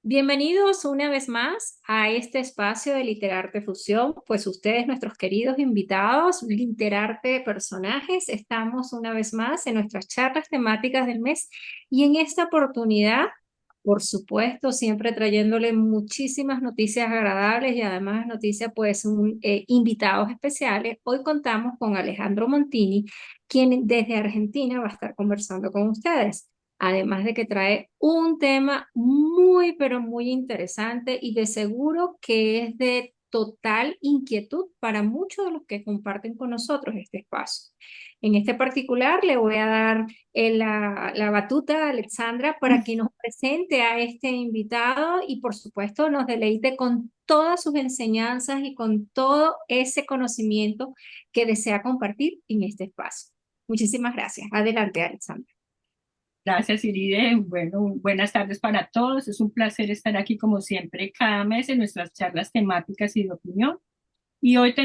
Bienvenidos una vez más a este espacio de Literarte Fusión, pues ustedes, nuestros queridos invitados, Literarte Personajes, estamos una vez más en nuestras charlas temáticas del mes y en esta oportunidad, por supuesto, siempre trayéndole muchísimas noticias agradables y además noticias, pues, invitados especiales. Hoy contamos con Alejandro Montini, quien desde Argentina va a estar conversando con ustedes. Además de que trae un tema muy, pero muy interesante y de seguro que es de total inquietud para muchos de los que comparten con nosotros este espacio. En este particular le voy a dar la batuta a Alexandra para que nos presente a este invitado y por supuesto nos deleite con todas sus enseñanzas y con todo ese conocimiento que desea compartir en este espacio. Muchísimas gracias. Adelante, Alexandra. Gracias, Iride. Bueno, buenas tardes para todos. Es un placer estar aquí como siempre cada mes en nuestras charlas temáticas y de opinión. Y hoy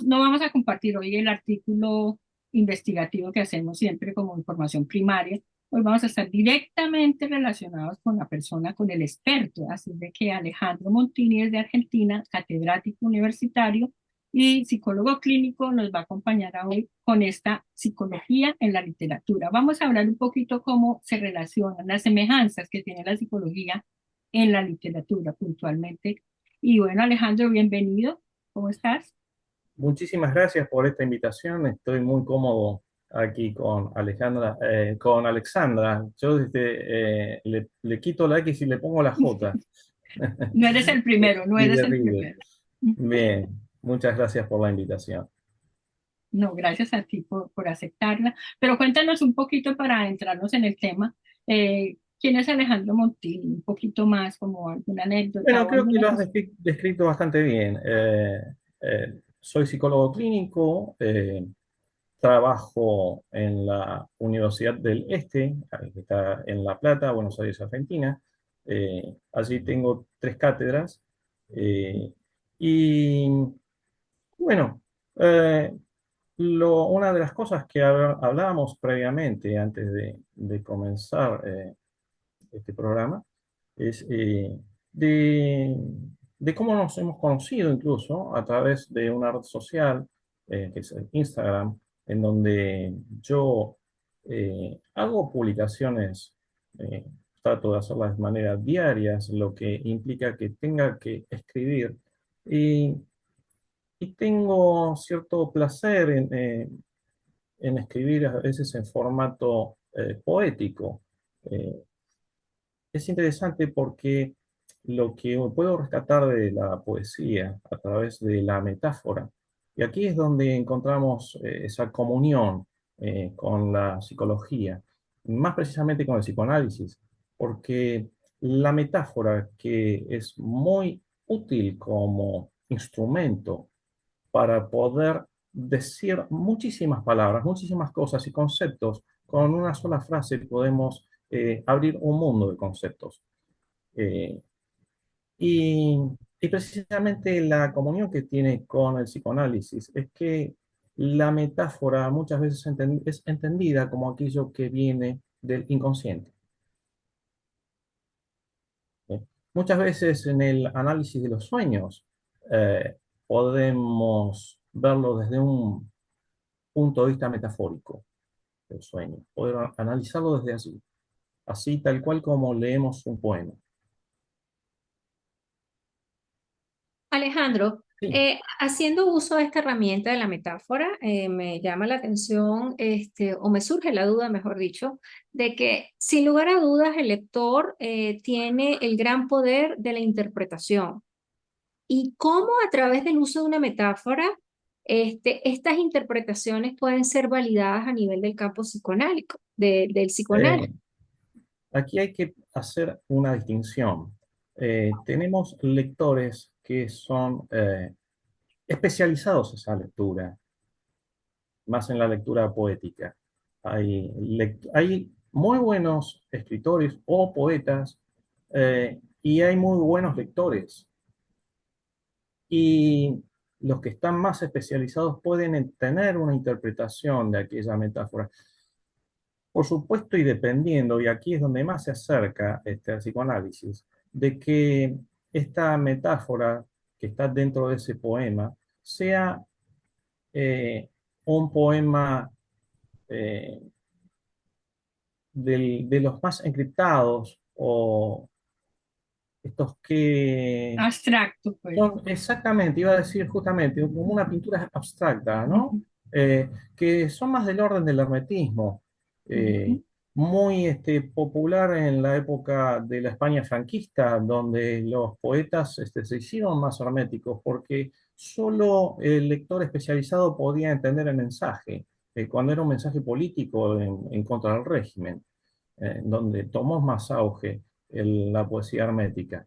no vamos a compartir hoy el artículo investigativo que hacemos siempre como información primaria. Hoy vamos a estar directamente relacionados con la persona, con el experto. Así de que Alejandro Montini es de Argentina, catedrático universitario y psicólogo clínico, nos va a acompañar hoy con esta psicología en la literatura. Vamos a hablar un poquito cómo se relacionan las semejanzas que tiene la psicología en la literatura puntualmente. Y bueno, Alejandro, bienvenido. ¿Cómo estás? Muchísimas gracias por esta invitación. Estoy muy cómodo aquí con Alexandra. Yo le quito la X y le pongo la J. No eres el primero, no Y eres de el River. primero. Bien, muchas gracias por la invitación. No, gracias a ti por aceptarla. Pero cuéntanos un poquito para adentrarnos en el tema. ¿Quién es Alejandro Montini? Un poquito más, como alguna anécdota Bueno, o creo que alguna lo has cosa. descrito bastante bien. Soy psicólogo clínico, trabajo en la Universidad del Este, que está en La Plata, Buenos Aires, Argentina. Allí tengo tres cátedras. eh, y bueno, eh, una de las cosas que hablábamos previamente, antes de comenzar este programa, es de, de cómo nos hemos conocido incluso a través de una red social, que es el Instagram, en donde yo hago publicaciones, eh, trato de hacerlas de manera diarias, lo que implica que tenga que escribir. Y, y tengo cierto placer en escribir a veces en formato poético. Eh, es interesante porque lo que puedo rescatar de la poesía a través de la metáfora, y aquí es donde encontramos esa comunión con la psicología, más precisamente con el psicoanálisis, porque la metáfora, que es muy útil como instrumento para poder decir muchísimas palabras, muchísimas cosas y conceptos. Con una sola frase podemos abrir un mundo de conceptos. Eh, y, y precisamente la comunión que tiene con el psicoanálisis es que la metáfora muchas veces es entendida como aquello que viene del inconsciente. ¿Sí? Muchas veces en el análisis de los sueños podemos verlo desde un punto de vista metafórico del sueño, poder analizarlo desde allí, así tal cual como leemos un poema. Alejandro, Sí, haciendo uso de esta herramienta de la metáfora, me llama la atención, o me surge la duda, mejor dicho, de que sin lugar a dudas el lector tiene el gran poder de la interpretación y cómo a través del uso de una metáfora, estas interpretaciones pueden ser validadas a nivel del campo psicoanálico, del psicoanálisis. eh, aquí hay que hacer una distinción. Tenemos lectores que son especializados en esa lectura, más en la lectura poética. Hay muy buenos escritores o poetas y hay muy buenos lectores. Y los que están más especializados pueden tener una interpretación de aquella metáfora. Por supuesto, y dependiendo, y aquí es donde más se acerca al psicoanálisis, de que esta metáfora que está dentro de ese poema sea un poema eh, de los más encriptados o estos que Abstracto, pues. son exactamente, iba a decir justamente, como una pintura abstracta, ¿no? Ujú, Que son más del orden del hermetismo, eh, ujú, muy popular en la época de la España franquista, donde los poetas se hicieron más herméticos, porque solo el lector especializado podía entender el mensaje, cuando era un mensaje político en contra del régimen, donde tomó más auge la poesía hermética.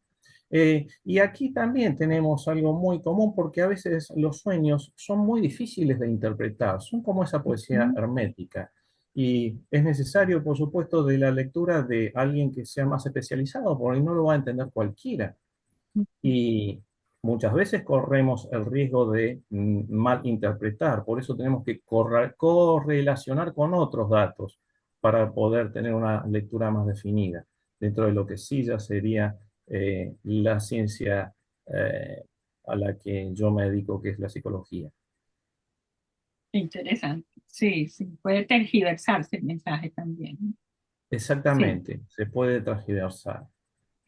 Y aquí también tenemos algo muy común porque a veces los sueños son muy difíciles de interpretar, son como esa poesía ujú, hermética. Y es necesario, por supuesto, de la lectura de alguien que sea más especializado, porque no lo va a entender cualquiera. ujú. Y muchas veces corremos el riesgo de mal interpretar, por eso tenemos que correlacionar con otros datos para poder tener una lectura más definida, dentro de lo que sí ya sería la ciencia eh, a la que yo me dedico, que es la psicología. Interesante. Sí, sí, puede tergiversarse el mensaje también, ¿no? Sí, Exactamente, se puede transgiversar.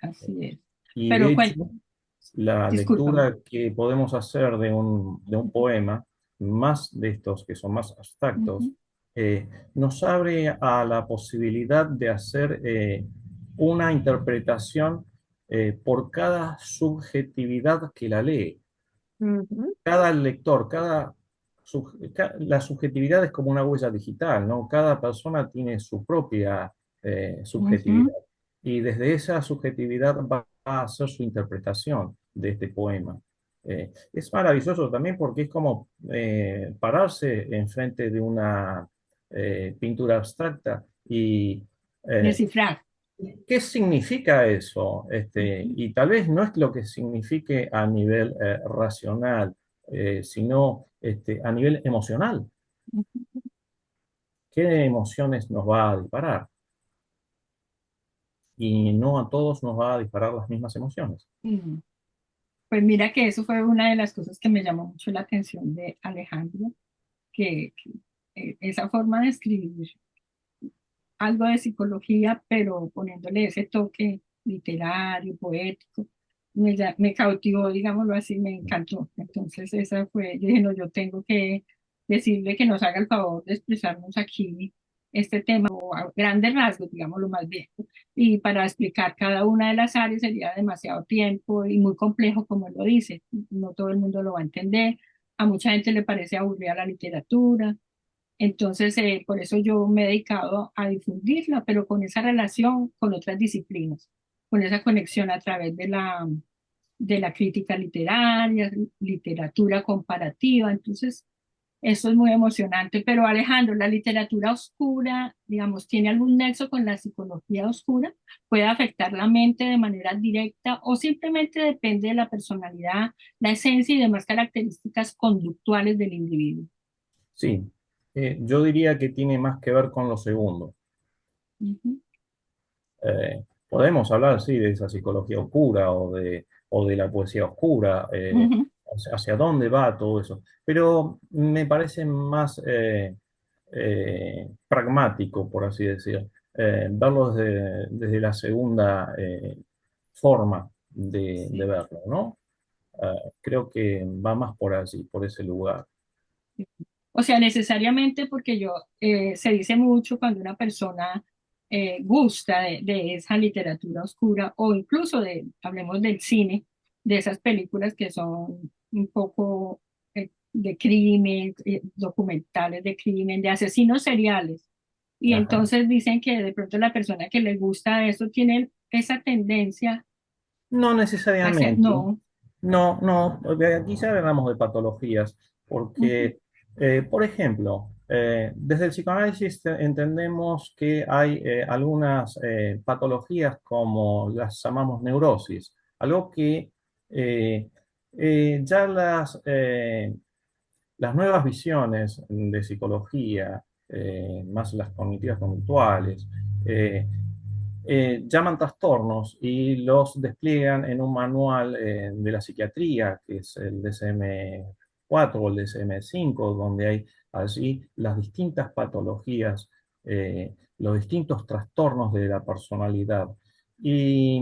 así es. Y de Pero hecho, la discúlpame. lectura que podemos hacer de un poema, más de estos que son más abstractos, Ujú, nos abre a la posibilidad de hacer una interpretación por cada subjetividad que la lee. Ujú, Cada lector, la subjetividad es como una huella digital, ¿no? Cada persona tiene su propia subjetividad ujú. y desde esa subjetividad va a hacer su interpretación de este poema. Es maravilloso también porque es como pararse enfrente de una pintura abstracta y eh, Descifrar. ¿qué significa eso? Ujú, Y tal vez no es lo que signifique a nivel racional, sino a nivel emocional. ujú, ¿Qué emociones nos va a disparar? Y no a todos nos va a disparar las mismas emociones. ujú. Pues mira que eso fue una de las cosas que me llamó mucho la atención de Alejandro, que esa forma de escribir algo de psicología, pero poniéndole ese toque literario, poético, me cautivó, digámoslo así, me encantó. Entonces esa fue, yo dije, no, yo tengo que decirle que nos haga el favor de expresarnos aquí este tema, o a grandes rasgos, digámoslo más bien. Y para explicar cada una de las áreas sería demasiado tiempo y muy complejo, como él lo dice. No todo el mundo lo va a entender. A mucha gente le parece aburrida la literatura, entonces, por eso yo me he dedicado a difundirla, pero con esa relación con otras disciplinas, con esa conexión a través de la crítica literaria, literatura comparativa. Entonces, eso es muy emocionante. Pero Alejandro, la literatura oscura, digamos, ¿tiene algún nexo con la psicología oscura? ¿Puede afectar la mente de manera directa o simplemente depende de la personalidad, la esencia y demás características conductuales del individuo? Sí, yo diría que tiene más que ver con lo segundo. Ujú, Podemos hablar, sí, de esa psicología oscura o de la poesía oscura, ujú. hacia dónde va todo eso, pero me parece más pragmático, por así decir, verlo desde la segunda forma de Sí. verlo, ¿no? Creo que va más por allí, por ese lugar. O sea, necesariamente porque se dice mucho cuando una persona gusta de esa literatura oscura o incluso hablemos del cine, de esas películas que son un poco de crimen, documentales de crimen, de asesinos seriales. Y Ajá. entonces dicen que de pronto la persona que le gusta eso tiene esa tendencia No hacia, necesariamente. no. No, no, porque aquí ya hablamos de patologías, Ujú, porque, por ejemplo, desde el psicoanálisis entendemos que hay algunas patologías como las llamamos neurosis, algo que eh, ya las nuevas visiones de psicología, más las cognitivas conductuales, eh, llaman trastornos y los despliegan en un manual de la psiquiatría, que es el DSM-4 o el DSM-5, donde hay allí las distintas patologías, los distintos trastornos de la personalidad. Y,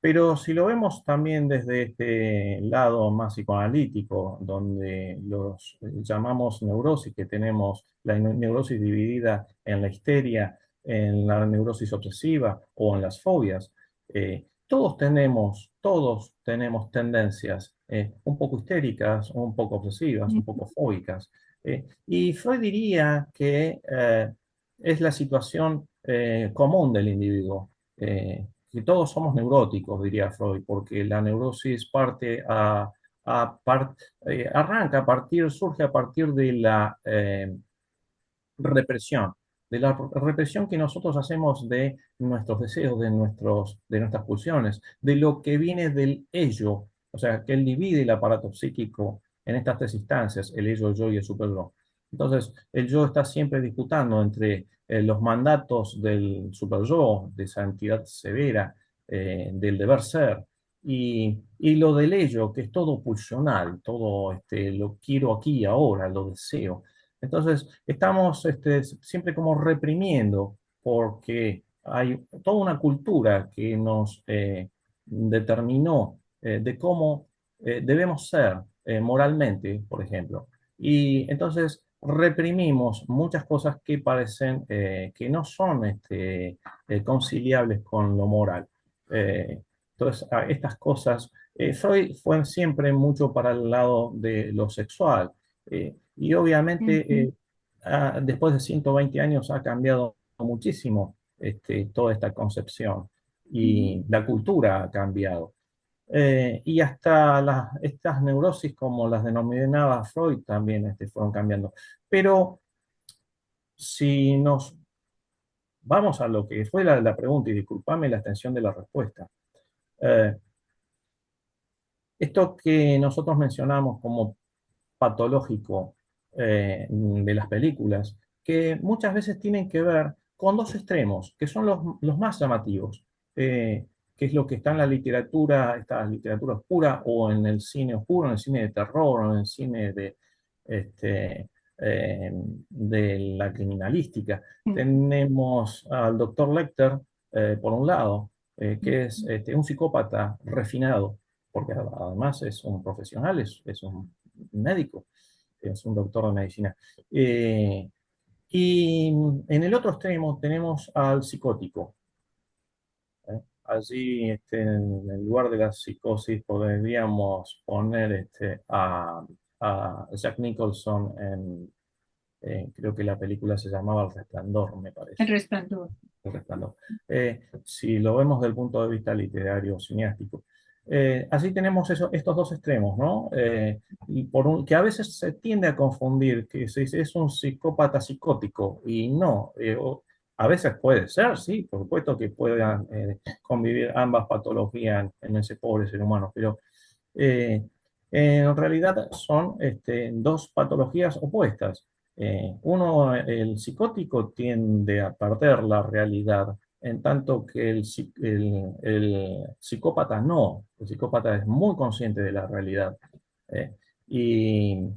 pero si lo vemos también desde este lado más psicoanalítico, donde los llamamos neurosis, que tenemos la neurosis dividida en la histeria, en la neurosis obsesiva o en las fobias, todos tenemos tendencias un poco histéricas, un poco obsesivas, un poco fóbicas. Y Freud diría que es la situación común del individuo, que todos somos neuróticos, diría Freud, porque la neurosis arranca a partir, surge a partir de la represión, de la represión que nosotros hacemos de nuestros deseos, de nuestras pulsiones, de lo que viene del ello, o sea, que él divide el aparato psíquico en estas tres instancias, el ello, el yo y el superyo. Entonces, el yo está siempre disputando entre los mandatos del superyo, de esa entidad severa, del deber ser, y lo del ello, que es todo pulsional, todo lo quiero aquí y ahora, lo deseo. Entonces, estamos siempre como reprimiendo porque hay toda una cultura que nos determinó de cómo debemos ser moralmente, por ejemplo. Y entonces reprimimos muchas cosas que parecen que no son conciliables con lo moral. Entonces, estas cosas, Freud fue siempre mucho para el lado de lo sexual. Y obviamente, Ujú, después de 120 años ha cambiado muchísimo toda esta concepción y la cultura ha cambiado. Y hasta estas neurosis, como las denominaba Freud, también fueron cambiando. Pero si nos vamos a lo que fue la pregunta, y discúlpame la extensión de la respuesta, eh, esto que nosotros mencionamos como patológico de las películas, que muchas veces tienen que ver con dos extremos, que son los más llamativos, que es lo que está en la literatura, esta literatura oscura, o en el cine oscuro, en el cine de terror, o en el cine este, de la criminalística. Tenemos al doctor Lecter, por un lado, que es un psicópata refinado, porque además es un profesional, es un médico, es un doctor de medicina. Eh, y en el otro extremo tenemos al psicótico. Allí, en el lugar de la psicosis, podríamos poner a Jack Nicholson en, creo que la película se llamaba El Resplandor, me El parece. resplandor. El Resplandor. Si lo vemos desde el punto de vista literario, cineástico. Así tenemos estos dos extremos, ¿no? Y que a veces se tiende a confundir que es un psicópata psicótico y no. A veces puede ser, sí, por supuesto que puedan convivir ambas patologías en ese pobre ser humano, pero eh, en realidad son dos patologías opuestas. Uno, el psicótico, tiende a perder la realidad, en tanto que el psicópata no. El psicópata es muy consciente de la realidad. Y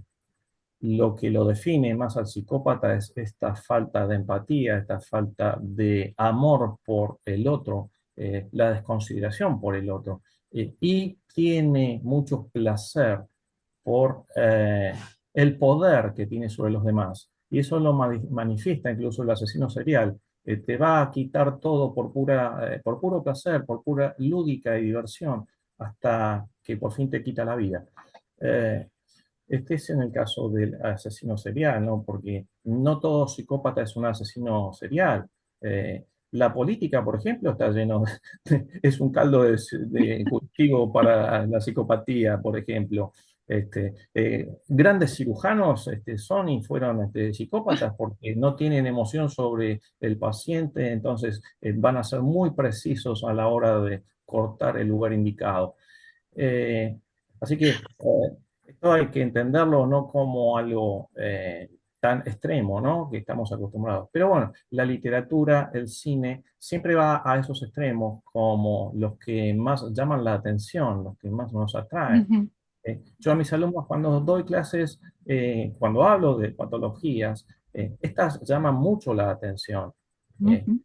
lo que lo define más al psicópata es esta falta de empatía, esta falta de amor por el otro, la desconsideración por el otro. Y tiene mucho placer por el poder que tiene sobre los demás. Y eso lo manifiesta incluso el asesino serial. Te va a quitar todo por puro placer, por pura lúdica y diversión, hasta que por fin te quita la vida. Eh, este es en el caso del asesino serial, ¿no? Porque no todo psicópata es un asesino serial. La política, por ejemplo, está lleno es un caldo de cultivo para la psicopatía, por ejemplo. Grandes cirujanos son y fueron psicópatas porque no tienen emoción sobre el paciente, entonces van a ser muy precisos a la hora de cortar el lugar indicado. Así que esto hay que entenderlo no como algo tan extremo, ¿no? Que estamos acostumbrados. Pero bueno, la literatura, el cine, siempre va a esos extremos como los que más llaman la atención, los que más nos atraen. Ujú, Yo a mis alumnos cuando doy clases, cuando hablo de patologías, estas llaman mucho la atención. eh, ujú.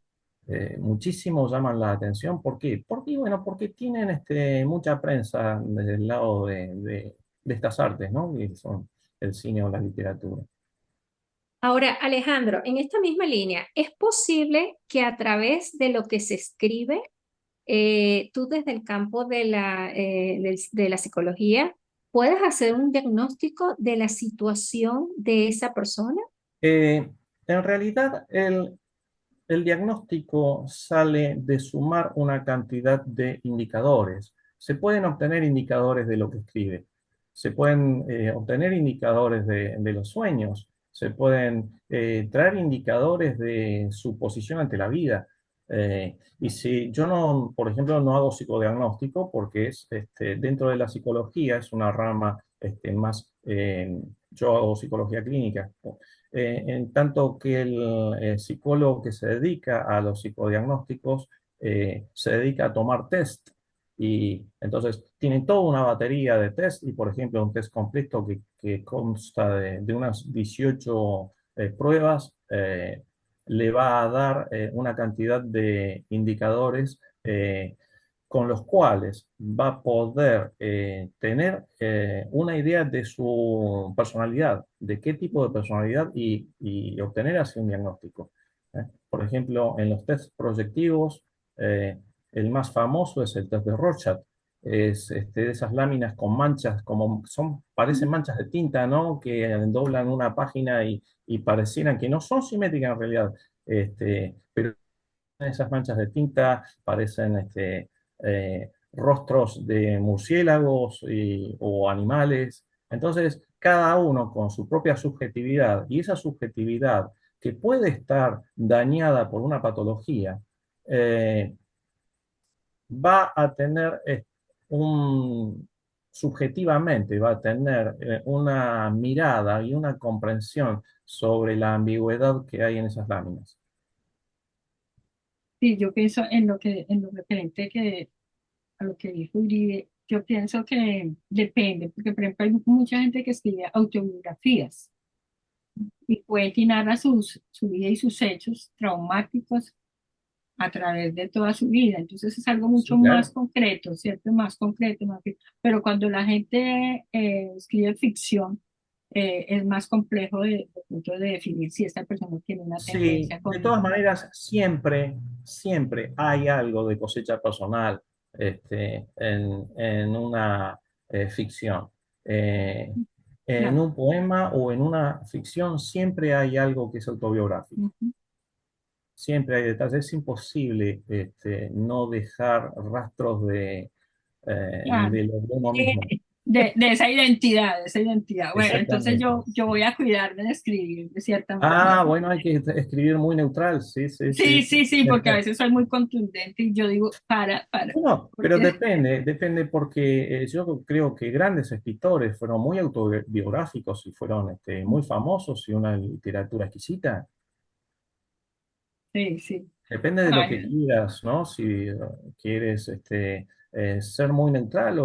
Muchísimo llaman la atención. ¿Por qué? Porque, bueno, porque tienen mucha prensa desde el lado de estas artes, ¿no? Que son el cine o la literatura. Ahora, Alejandro, en esta misma línea, ¿es posible que a través de lo que se escribe, tú desde el campo de la psicología puedas hacer un diagnóstico de la situación de esa persona? En realidad, el diagnóstico sale de sumar una cantidad de indicadores. Se pueden obtener indicadores de lo que escribe, se pueden obtener indicadores de los sueños, se pueden traer indicadores de su posición ante la vida. Y si yo no, por ejemplo, no hago psicodiagnóstico porque es dentro de la psicología, es una rama más, yo hago psicología clínica, en tanto que el psicólogo que se dedica a los psicodiagnósticos se dedica a tomar test. Y entonces tiene toda una batería de test y, por ejemplo, un test completo que consta de unas 18 pruebas, le va a dar una cantidad de indicadores con los cuales va a poder tener una idea de su personalidad, de qué tipo de personalidad y obtener así un diagnóstico. Por ejemplo, en los test proyectivos, el más famoso es el test de Rorschach. Es de esas láminas con manchas, como son, parecen manchas de tinta, ¿no? Que doblan una página y parecieran que no son simétricas en realidad. Pero esas manchas de tinta parecen rostros de murciélagos o animales. Entonces, cada uno con su propia subjetividad y esa subjetividad que puede estar dañada por una patología, eh, va a tener subjetivamente, va a tener una mirada y una comprensión sobre la ambigüedad que hay en esas láminas. Sí, yo pienso en lo referente a lo que dijo Uribe, yo pienso que depende, porque por ejemplo hay mucha gente que escribe autobiografías y cuenta y narra su vida y sus hechos traumáticos a través de toda su vida. Entonces es algo mucho Sí, más claro. concreto, ¿cierto? Más concreto, pero cuando la gente escribe ficción, es más complejo de punto de definir si esta persona tiene una Sí, tendencia de todas cognitiva. maneras, siempre hay algo de cosecha personal en una ficción. Eh, en Claro. un poema o en una ficción siempre hay algo que es autobiográfico. Ujú. Siempre hay detalles. Es imposible no dejar rastros Claro. de lo de uno mismo. De esa identidad, de esa identidad. Bueno, entonces Exactamente. yo voy a cuidarme de escribir de cierta manera. Ah, bueno, hay que escribir muy neutral. Sí, sí, sí, Sí, sí. sí, sí, porque a veces soy muy contundente y yo digo, No, pero porque depende porque yo creo que grandes escritores fueron muy autobiográficos y fueron muy famosos y una literatura exquisita. sí, sí. Depende de lo que Ay, quieras, ¿no? Si quieres ser muy neutral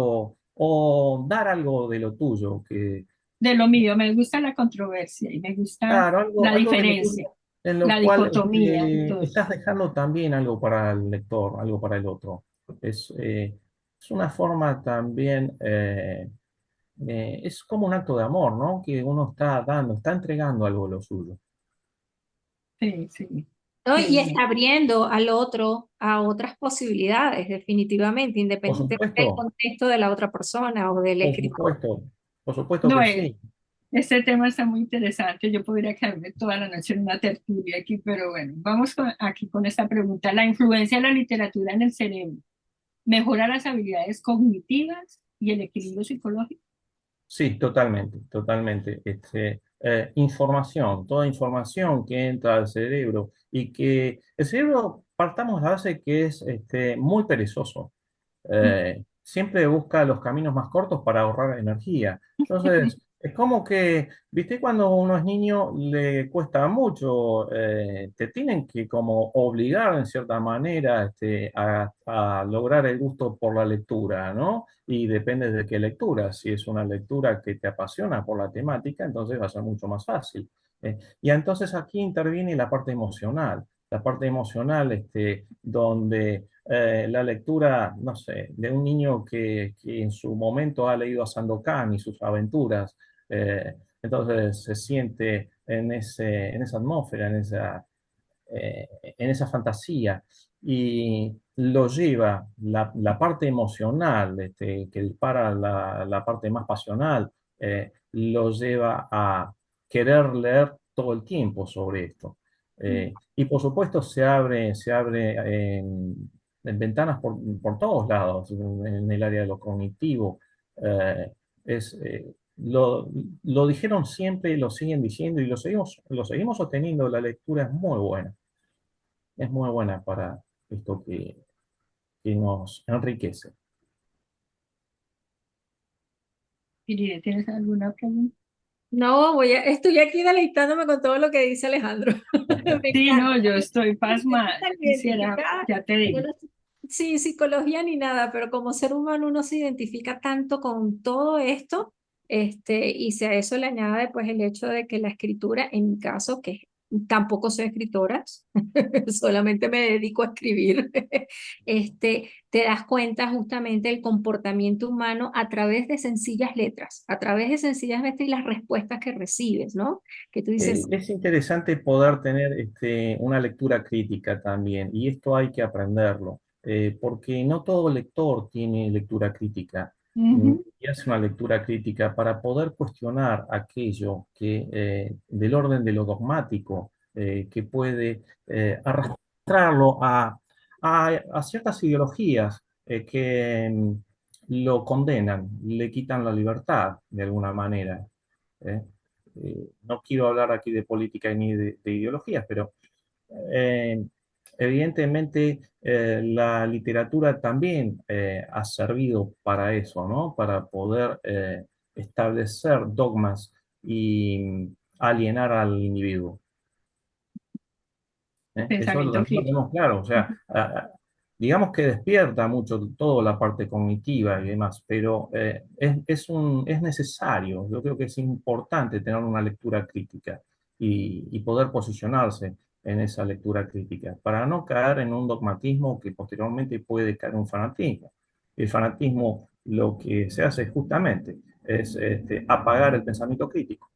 o dar algo de lo tuyo, que de lo mío, me gusta la controversia y me gusta claro, la algo de lo tuyo diferencia, en lo la cual dicotomía y todo eso. estás dejando también algo para el lector, algo para el otro. Es una forma también es como un acto de amor, ¿no? Que uno está dando, está entregando algo de lo suyo. Sí, sí, ¿No? sí, Y no. está abriendo al otro a otras posibilidades, definitivamente, Por independientemente del supuesto, contexto de la otra persona o del por escritor. supuesto, por supuesto No, que sí. este tema está muy interesante. Yo podría quedarme toda la noche en una tertulia aquí, pero bueno, vamos aquí con esta pregunta. ¿La influencia de la literatura en el cerebro mejora las habilidades cognitivas y el equilibrio psicológico? Sí, totalmente, totalmente. Información, toda información que entra al cerebro y que el cerebro, partamos de la base que es muy perezoso. Siempre busca los caminos más cortos para ahorrar energía. Entonces, Es como que, viste, cuando uno es niño le cuesta mucho, te tienen que como obligar en cierta manera a lograr el gusto por la lectura, ¿no? Y depende de qué lectura. Si es una lectura que te apasiona por la temática, entonces va a ser mucho más fácil. Y entonces aquí interviene la parte emocional, donde la lectura, no sé, de un niño que en su momento ha leído a Sandokan y sus aventuras, entonces se siente en esa atmósfera, en esa fantasía y lo lleva la parte emocional, que dispara la parte más pasional, lo lleva a querer leer todo el tiempo sobre esto. Y por supuesto se abre en ventanas por todos lados, en el área de lo cognitivo. eh, es, eh, lo, lo dijeron siempre, lo siguen diciendo y lo seguimos sosteniendo. La lectura es muy buena para esto que nos enriquece. Iride, ¿tienes alguna pregunta? No, estoy aquí deleitándome con todo lo que dice Alejandro. Me Sí, encanta. no, yo estoy Me pasmada. siento tan Quisiera, identificada. ya te Yo digo. no sé si psicología ni nada, pero como ser humano uno se identifica tanto con todo esto, y si a eso le añade pues el hecho de que la escritura, en mi caso, que tampoco soy escritora, solamente me dedico a escribir, te das cuenta justamente del comportamiento humano a través de sencillas letras, a través de sencillas letras y las respuestas que recibes, ¿no? Que tú dices, Es interesante poder tener una lectura crítica también, y esto hay que aprenderlo, porque no todo lector tiene lectura crítica, Ujú. y hace una lectura crítica para poder cuestionar aquello que, del orden de lo dogmático, que puede arrastrarlo a ciertas ideologías que lo condenan, le quitan la libertad de alguna manera. ¿eh? No quiero hablar aquí de política ni de ideologías, pero eh, evidentemente la literatura también ha servido para eso, ¿no? Para poder establecer dogmas y alienar al individuo. Eso lo Pensamiento crítico. tenemos claro, o sea, digamos que despierta mucho toda la parte cognitiva y demás, pero es necesario, yo creo que es importante tener una lectura crítica y poder posicionarse en esa lectura crítica, para no caer en un dogmatismo que posteriormente puede caer en un fanatismo. El fanatismo lo que se hace justamente es apagar el pensamiento crítico,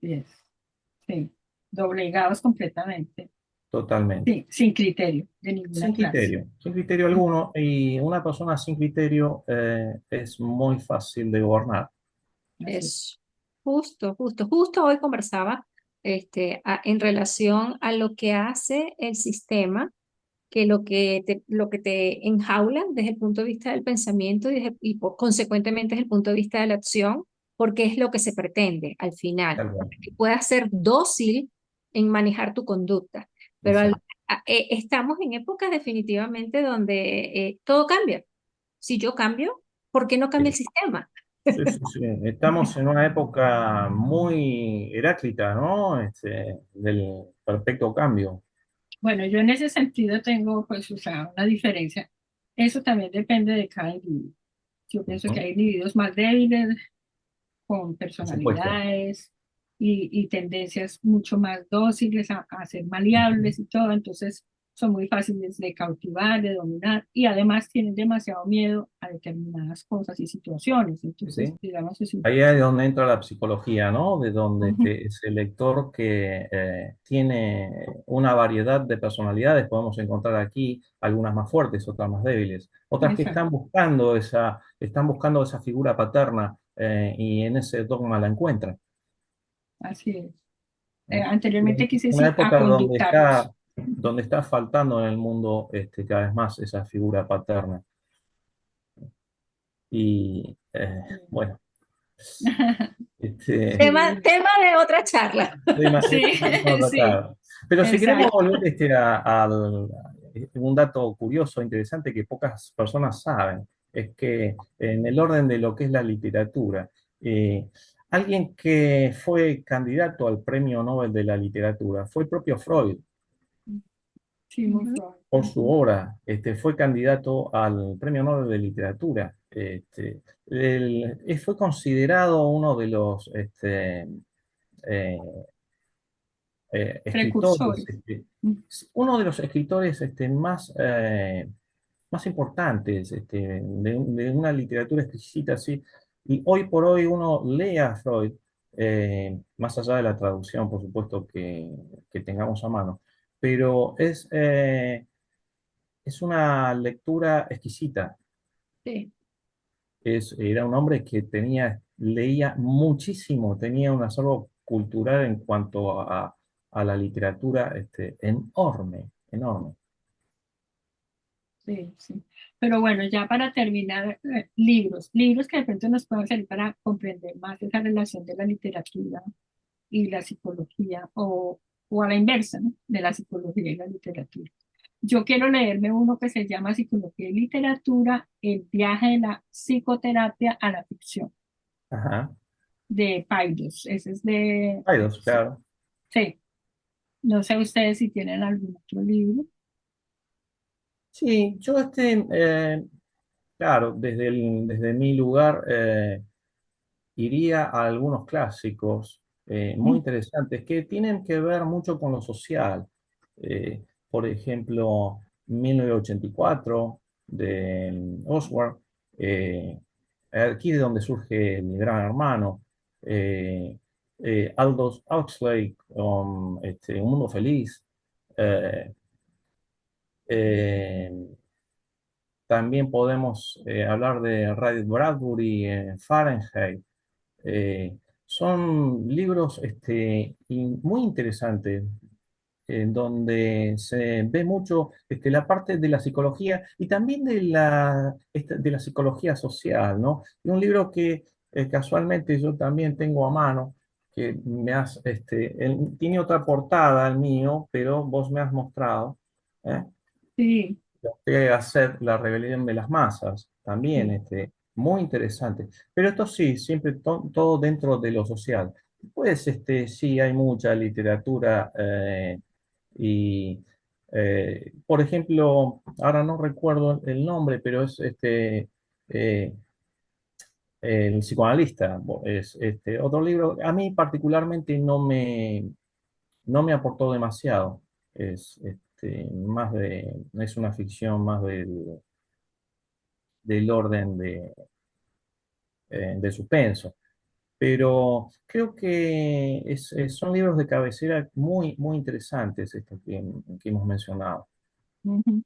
Yes, sí, doblegados completamente. totalmente. Sí, sin criterio de ninguna clase. Sin criterio alguno, y una persona sin criterio es muy fácil de gobernar. Así es. es justo hoy conversaba en relación a lo que hace el sistema, que lo que te enjaula desde el punto de vista del pensamiento consecuentemente desde el punto de vista de la acción, porque es lo que se pretende al final, Tal cual. que puedas ser dócil en manejar tu conducta. Pero Exacto. estamos en épocas definitivamente donde todo cambia. Si yo cambio, ¿por qué no cambia el Sí, sistema? sí, sí, sí. Estamos en una época muy heráclita, ¿no? Del perfecto cambio. Bueno, yo en ese sentido tengo, pues, o sea, una diferencia. Eso también depende de cada individuo. Yo pienso que Ujú. hay individuos más débiles, con Por supuesto. personalidades y tendencias mucho más dóciles a ser maleables y todo, entonces son muy fáciles de cautivar, de dominar y además tienen demasiado miedo a determinadas cosas y situaciones. Entonces, ¿Sí? digamos, es un... Ahí es donde entra la psicología, ¿no? De donde Ujú. ese lector que tiene una variedad de personalidades, podemos encontrar aquí algunas más fuertes, otras más débiles, otras que Exacto, están buscando esa figura paterna, y en ese dogma la encuentran. así es. ¿Eh? Anteriormente Y quise una decir a época conductarlos. donde está faltando en el mundo cada vez más esa figura paterna. Y bueno, este, Tema, Sí, tema de otra charla. demasiado sí, sí, tratado. Pero si queremos exacto. volver un dato curioso, interesante, que pocas personas saben, es que en el orden de lo que es la literatura, Eh, Alguien que fue candidato al Premio Nobel de la Literatura fue el propio Freud. Sigmund Ujú. Freud. Por su Ujú. obra, fue candidato al Premio Nobel de Literatura. Fue considerado uno de los eh, escritores, Precursores. Mm. uno de los escritores más importantes de una literatura exquisita así. Y hoy por hoy uno lee a Freud, más allá de la traducción, por supuesto, que tengamos a mano, pero es una lectura exquisita. Sí. Era un hombre que leía muchísimo, tenía un acervo cultural en cuanto a la literatura enorme, enorme. Sí, sí. Pero bueno, ya para terminar, libros que de pronto nos puedan servir para comprender más esa relación de la literatura y la psicología, o a la inversa, ¿no? De la psicología y la literatura. Yo quiero leerme uno que se llama Psicología y Literatura, el viaje de la psicoterapia a la ficción, Ajá. de Paidós. Ese es Hay dos, sí, claro. sí. No sé ustedes si tienen algún otro libro. Sí, yo claro, desde mi lugar iría a algunos clásicos muy Mm. interesantes que tienen que ver mucho con lo social. Por ejemplo, 1984 de Oswald, eh, aquí de donde surge el Gran Hermano, eh, Aldous Huxley con Un Mundo Feliz. eh, eh, También podemos hablar de Ray Bradbury, Fahrenheit. Son libros muy interesantes, en donde se ve mucho la parte de la psicología y también de la psicología social, ¿no? Y un libro que casualmente yo también tengo a mano, que tiene otra portada al mío, pero vos me has mostrado. ¿Eh? Sí, Hacer la rebelión de las masas, también sí. muy interesante. Pero esto sí, siempre todo dentro de lo social. Pues sí, hay mucha literatura y, por ejemplo, ahora no recuerdo el nombre, pero es eh, el psicoanalista. Es otro libro. A mí particularmente no me aportó demasiado. Es una ficción más del orden de suspenso. Pero creo que son libros de cabecera muy, muy interesantes estos que hemos mencionado. Ujú.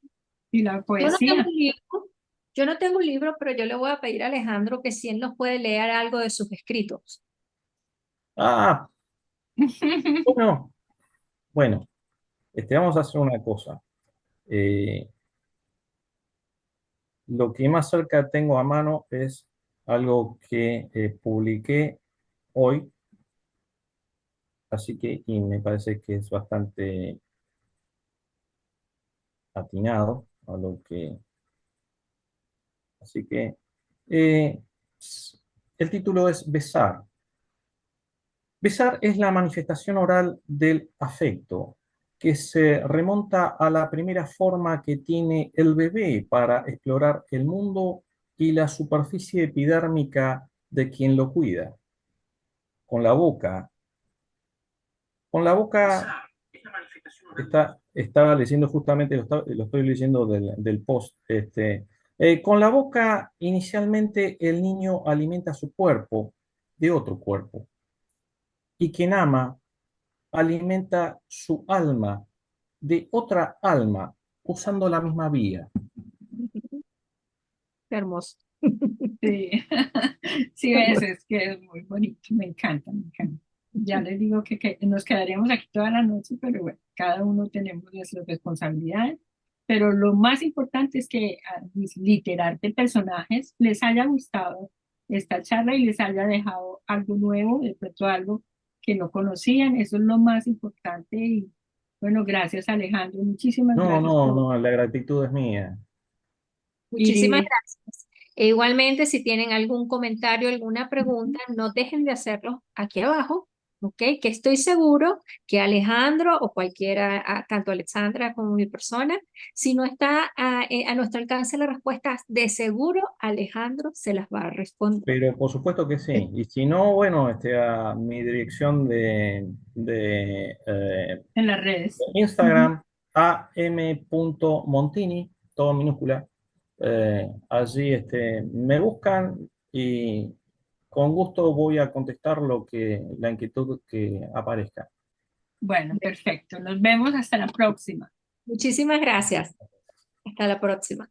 Y la Yo no tengo poesía. un libro, yo no tengo un libro, pero yo le voy a pedir a Alejandro que si él nos puede leer algo de sus escritos. Ah, bueno, bueno, vamos a hacer una cosa. Eh, lo que más cerca tengo a mano es algo que publiqué hoy, así que y me parece que es bastante atinado a lo que. Así que eh, el título es Besar. Besar es la manifestación oral del afecto, que se remonta a la primera forma que tiene el bebé para explorar el mundo y la superficie epidérmica de quien lo cuida. Con la boca. Con la boca estaba leyendo justamente, lo estoy leyendo del post. Con la boca, inicialmente el niño alimenta su cuerpo de otro cuerpo, y quien ama alimenta su alma de otra alma, usando la misma vía. Qué hermoso. Sí, sí, Qué ves, hermoso. es que es muy bonito, me encanta, me encanta. Ya les digo que nos quedaríamos aquí toda la noche, pero bueno, cada uno tenemos nuestras responsabilidades. Pero lo más importante es que a mis literarte personajes les haya gustado esta charla y les haya dejado algo nuevo, de pronto algo que no conocían. Eso es lo más importante. Y bueno, gracias Alejandro, muchísimas No, gracias no, por no, la gratitud es mía. Muchísimas ir. gracias. E igualmente, si tienen algún comentario, alguna pregunta, no dejen de hacerlo aquí abajo, ¿ok? Que estoy seguro que Alejandro o cualquiera, tanto Alexandra como mi persona, si no está a nuestro alcance la respuesta, de seguro Alejandro se las va a responder. Pero por supuesto que sí. Y si no, bueno, a mi dirección en las redes. Ujú. Instagram, am.montini, todo minúscula. Allí me buscan y con gusto voy a contestar la inquietud que aparezca. Bueno, perfecto. Nos vemos hasta la próxima. Muchísimas gracias. Hasta la próxima.